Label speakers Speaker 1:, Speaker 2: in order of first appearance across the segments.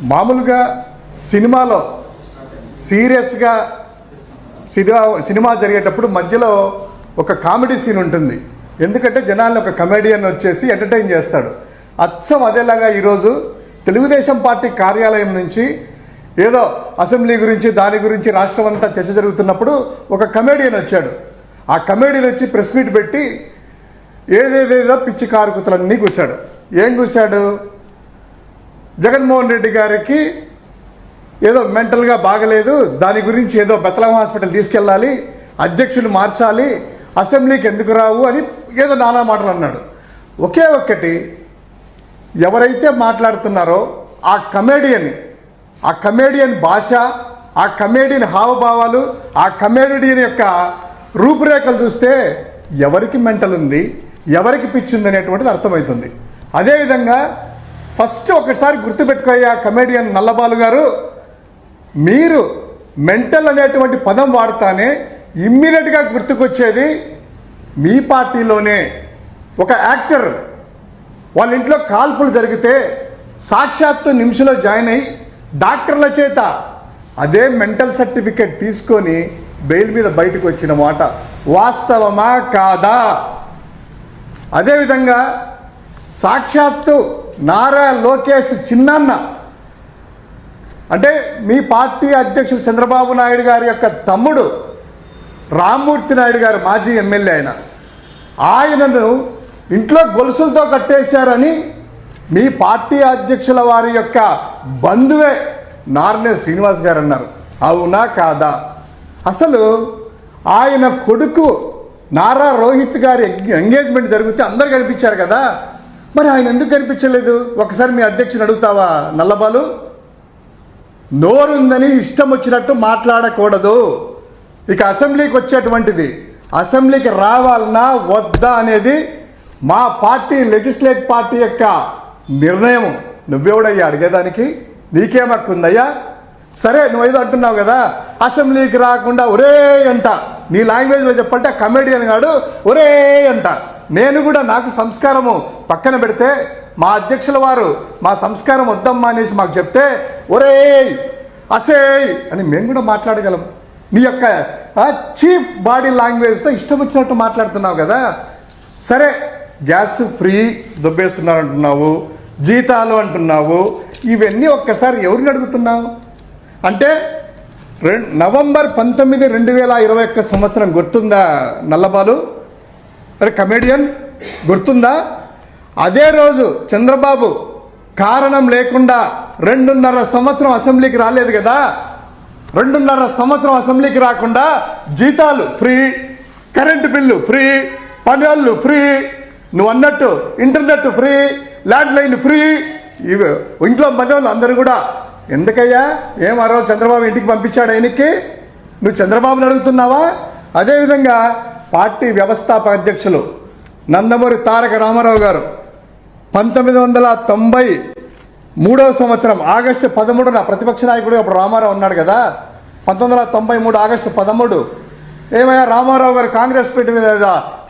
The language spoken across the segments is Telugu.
Speaker 1: మామూలుగా సినిమాలో సీరియస్గా సినిమా జరిగేటప్పుడు మధ్యలో ఒక కామెడీ సీన్ ఉంటుంది. ఎందుకంటే జనాల్ని ఒక కమెడియన్ వచ్చేసి ఎంటర్టైన్ చేస్తాడు. అచ్చం అదేలాగా ఈరోజు తెలుగుదేశం పార్టీ కార్యాలయం నుంచి ఏదో అసెంబ్లీ గురించి దాని గురించి రాష్ట్రం అంతా చర్చ జరుగుతున్నప్పుడు ఒక కమెడియన్ వచ్చాడు. ఆ కమెడియన్ వచ్చి ప్రెస్ మీట్ పెట్టి ఏదేదేదో పిచ్చి కారుకుతలన్నీ కూశాడు. ఏం కూశాడు? జగన్మోహన్ రెడ్డి గారికి ఏదో మెంటల్గా బాగలేదు, దాని గురించి ఏదో బెతలం హాస్పిటల్ తీసుకెళ్ళాలి, అధ్యక్షులు మార్చాలి, అసెంబ్లీకి ఎందుకు రావు అని ఏదో నానా మాటలు అన్నాడు. ఒకే ఒక్కటి, ఎవరైతే మాట్లాడుతున్నారో ఆ కమేడియన్ భాష, ఆ కమేడియన్ హావభావాలు, ఆ కమేడియన్ యొక్క రూపురేఖలు చూస్తే ఎవరికి మెంటల్ ఉంది, ఎవరికి పిచ్చింది అనేటువంటిది అర్థమవుతుంది. అదేవిధంగా ఫస్ట్ ఒకసారి గుర్తుపెట్టుకోయ్యా కమేడియన్ నల్లబాలు గారు, మీరు మెంటల్ అనేటువంటి పదం వాడతానే ఇమ్మీడియట్గా గుర్తుకొచ్చేది మీ పార్టీలోనే ఒక యాక్టర్ వాళ్ళ ఇంట్లో కాల్పులు జరిగితే సాక్షాత్తు నిమిషంలో జాయిన్ అయ్యి డాక్టర్ల చేత అదే మెంటల్ సర్టిఫికేట్ తీసుకొని బెయిల్ మీద బయటకు వచ్చిన మాట వాస్తవమా కాదా? అదేవిధంగా సాక్షాత్తు నారా లోకేష్ చిన్నాన్న అంటే మీ పార్టీ అధ్యక్షులు చంద్రబాబు నాయుడు గారి యొక్క తమ్ముడు రామ్మూర్తి నాయుడు గారు మాజీ ఎమ్మెల్యే ఆయనను ఇంట్లో గొలుసులతో కట్టేశారని మీ పార్టీ అధ్యక్షుల వారి యొక్క బంధువే నార్నే శ్రీనివాస్ గారు అన్నారు. అవునా కాదా? అసలు ఆయన కొడుకు నారా రోహిత్ గారి ఎంగేజ్మెంట్ జరిగితే అందరు కనిపించారు కదా, మరి ఆయన ఎందుకు కనిపించలేదు? ఒకసారి మీ అధ్యక్షుని అడుగుతావా నల్లబాలు? నోరుందని ఇష్టం వచ్చినట్టు మాట్లాడకూడదు. ఇక అసెంబ్లీకి వచ్చేటువంటిది, అసెంబ్లీకి రావాలన్నా వద్దా అనేది మా పార్టీ లెజిస్లేట్ పార్టీ యొక్క నిర్ణయం. నువ్వెవడయ్యా అడిగేదానికి? నీకేం హక్కు ఉందయ్యా? సరే, నువ్వేదో అంటున్నావు కదా అసెంబ్లీకి రాకుండా ఒరే అంట, నీ లాంగ్వేజ్లో చెప్పంటే కమెడియన్ గాడు ఒరే అంట. నేను కూడా నాకు సంస్కారము పక్కన పెడితే మా అధ్యక్షుల వారు మా సంస్కారం వద్దమ్మా అనేసి మాకు చెప్తే ఒరే అసేయ్ అని మేము కూడా మాట్లాడగలం. నీ యొక్క చీఫ్ బాడీ లాంగ్వేజ్తో ఇష్టం వచ్చినట్టు మాట్లాడుతున్నావు కదా. సరే, గ్యాస్ ఫ్రీ దొబ్బేస్తున్నారు అంటున్నావు, జీతాలు అంటున్నావు, ఇవన్నీ ఒక్కసారి ఎవరిని అడుగుతున్నావు? అంటే నవంబర్ 19, 2021 సంవత్సరం గుర్తుందా నల్లబాలు? అరే కమెడియన్ గుర్తుందా? అదే రోజు చంద్రబాబు కారణం లేకుండా 2.5 సంవత్సరం అసెంబ్లీకి రాలేదు కదా. 2.5 సంవత్సరం అసెంబ్లీకి రాకుండా జీతాలు ఫ్రీ, కరెంటు బిల్లు ఫ్రీ, పనులు ఫ్రీ, నువ్వు అన్నట్టు internet free, land line free, ఇవి ఇంట్లో పనులు అందరూ కూడా. ఎందుకయ్యా ఆ రోజు చంద్రబాబు ఇంటికి పంపించాడు ఆయనకి? నువ్వు చంద్రబాబుని అడుగుతున్నావా? అదేవిధంగా పార్టీ వ్యవస్థాపక అధ్యక్షులు నందమూరి తారక రామారావు గారు 1993 సంవత్సరం ఆగస్టు 13న ప్రతిపక్ష నాయకుడు అప్పుడు రామారావు ఉన్నాడు కదా. 1993 ఆగస్టు 13 ఏమయ్యా రామారావు గారు కాంగ్రెస్ పెట్టి మీద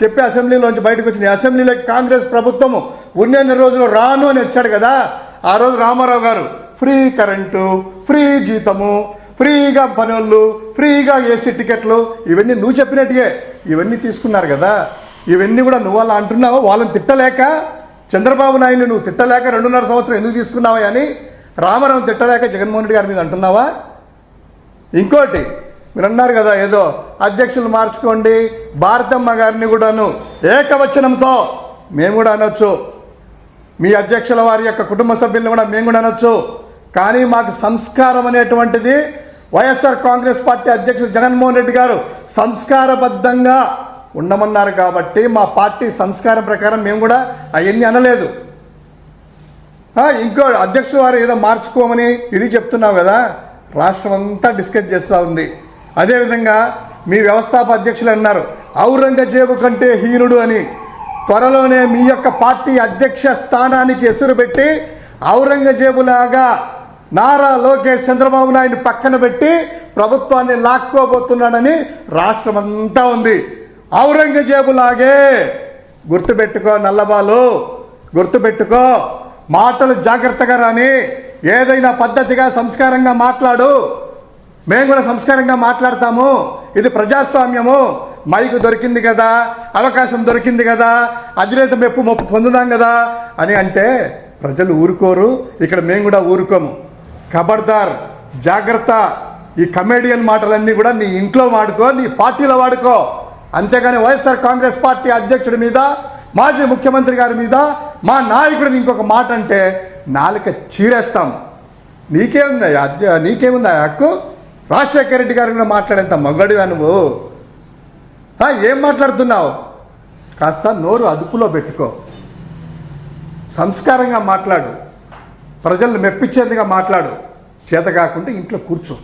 Speaker 1: చెప్పి అసెంబ్లీలోంచి బయటకు వచ్చింది. అసెంబ్లీలోకి కాంగ్రెస్ ప్రభుత్వము ఉన్నన్ని రోజులు రాను అని వచ్చాడు కదా. ఆ రోజు రామారావు గారు ఫ్రీ కరెంటు, ఫ్రీ జీతము, ఫ్రీగా పనులు, ఫ్రీగా ఏసీ టికెట్లు, ఇవన్నీ నువ్వు చెప్పినట్టుగా ఇవన్నీ తీసుకున్నారు కదా. ఇవన్నీ కూడా నువ్వు అలా అంటున్నావు. వాళ్ళని తిట్టలేక, చంద్రబాబు నాయుడు నువ్వు తిట్టలేక 2.5 సంవత్సరం ఎందుకు తీసుకున్నావా అని రామారావు తిట్టలేక జగన్మోహన్ రెడ్డి గారి మీద అంటున్నావా? ఇంకోటి మీరు అన్నారు కదా ఏదో అధ్యక్షులు మార్చుకోండి, భారతమ్మ గారిని కూడాను ఏకవచనంతో మేము కూడా అనొచ్చు, మీ అధ్యక్షుల వారి యొక్క కుటుంబ సభ్యులను కూడా మేము కూడా అనొచ్చు. కానీ మాకు సంస్కారం అనేటువంటిది వైఎస్ఆర్ కాంగ్రెస్ పార్టీ అధ్యక్షులు జగన్మోహన్ రెడ్డి గారు సంస్కారబద్ధంగా ఉండమన్నారు కాబట్టి మా పార్టీ సంస్కారం ప్రకారం మేము కూడా అవన్నీ అనలేదు. ఇంకో అధ్యక్షుల వారు ఏదో మార్చుకోమని ఇది చెప్తున్నావు కదా, రాష్ట్రం అంతా డిస్కస్ చేస్తూ ఉంది. అదేవిధంగా మీ వ్యవస్థాపక అధ్యక్షులు అన్నారు ఔరంగజేబు కంటే హీనుడు అని. త్వరలోనే మీ యొక్క పార్టీ అధ్యక్ష స్థానానికి ఎసురు పెట్టి ఔరంగజేబులాగా నారా లోకేష్ చంద్రబాబు నాయుడు పక్కన పెట్టి ప్రభుత్వాన్ని లాక్కోబోతున్నాడని రాష్ట్రం అంతా ఉంది. ఔరంగజేబులాగే గుర్తుపెట్టుకో నల్లబాలు, గుర్తుపెట్టుకో. మాటలు జాగ్రత్తగా రాని, ఏదైనా పద్ధతిగా సంస్కారంగా మాట్లాడు. మేము కూడా సంస్కారంగా మాట్లాడతాము. ఇది ప్రజాస్వామ్యము. మైకు దొరికింది కదా, అవకాశం దొరికింది కదా, అధినేత మెప్పు పొందుదాం కదా అని అంటే ప్రజలు ఊరుకోరు. ఇక్కడ మేము కూడా ఊరుకోము. ఖబర్దార్, జాగ్రత్త. ఈ కమేడియన్ మాటలన్నీ కూడా నీ ఇంట్లో వాడుకో, నీ పార్టీలో వాడుకో. అంతేగాని వైఎస్ఆర్ కాంగ్రెస్ పార్టీ అధ్యక్షుడి మీద, మాజీ ముఖ్యమంత్రి గారి మీద, మా నాయకుడిని ఇంకొక మాట అంటే నాలుక చీరేస్తాం. నీకేముందా హక్కు? రాజశేఖర రెడ్డి గారి మీద మాట్లాడేంత మగడివా నువ్వు? ఏం మాట్లాడుతున్నావు? కాస్త నోరు అదుపులో పెట్టుకో. సంస్కారంగా మాట్లాడు. ప్రజలను మెప్పించేందుగా మాట్లాడు. చేత కాకుండా ఇంట్లో కూర్చో.